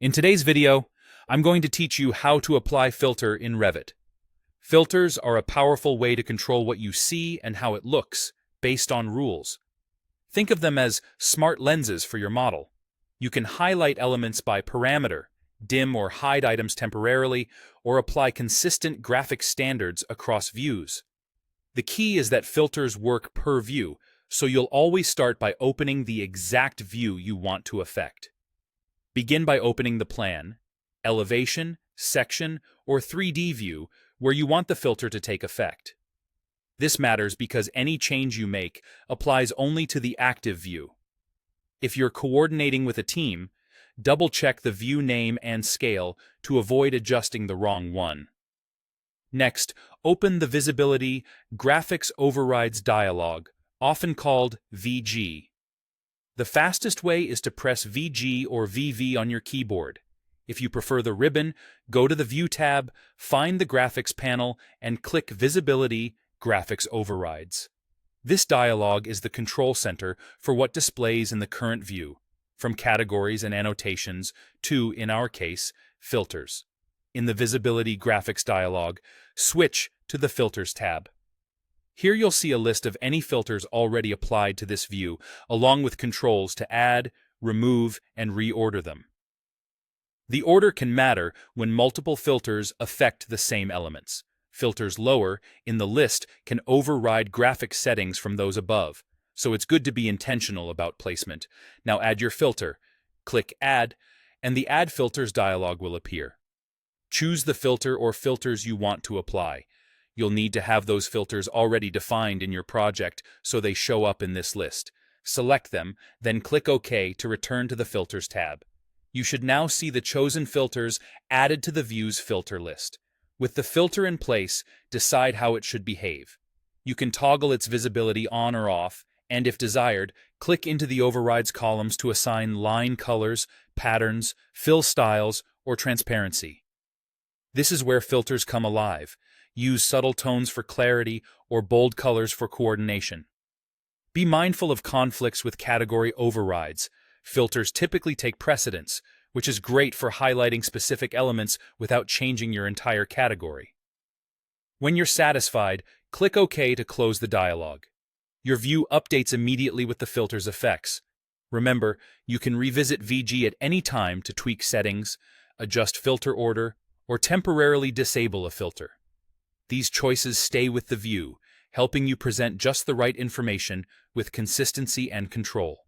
In today's video, I'm going to teach you how to apply filter in Revit. Filters are a powerful way to control what you see and how it looks, based on rules. Think of them as smart lenses for your model. You can highlight elements by parameter, dim or hide items temporarily, or apply consistent graphic standards across views. The key is that filters work per view, so you'll always start by opening the exact view you want to affect. Begin by opening the plan, elevation, section, or 3D view where you want the filter to take effect. This matters because any change you make applies only to the active view. If you're coordinating with a team, double-check the view name and scale to avoid adjusting the wrong one. Next, open the Visibility Graphics Overrides dialog, often called VG. The fastest way is to press VG or VV on your keyboard. If you prefer the ribbon, go to the View tab, find the Graphics panel, and click Visibility Graphics Overrides. This dialog is the control center for what displays in the current view, from categories and annotations to, in our case, filters. In the Visibility Graphics dialog, switch to the Filters tab. Here you'll see a list of any filters already applied to this view, along with controls to add, remove, and reorder them. The order can matter when multiple filters affect the same elements. Filters lower in the list can override graphic settings from those above, so it's good to be intentional about placement. Now add your filter. Click Add, and the Add Filters dialog will appear. Choose the filter or filters you want to apply. You'll need to have those filters already defined in your project so they show up in this list. Select them, then click OK to return to the Filters tab. You should now see the chosen filters added to the view's filter list. With the filter in place, decide how it should behave. You can toggle its visibility on or off, and if desired, click into the overrides columns to assign line colors, patterns, fill styles, or transparency. This is where filters come alive. Use subtle tones for clarity or bold colors for coordination. Be mindful of conflicts with category overrides. Filters typically take precedence, which is great for highlighting specific elements without changing your entire category. When you're satisfied, click OK to close the dialog. Your view updates immediately with the filter's effects. Remember, you can revisit VG at any time to tweak settings, adjust filter order, or temporarily disable a filter. These choices stay with the view, helping you present just the right information with consistency and control.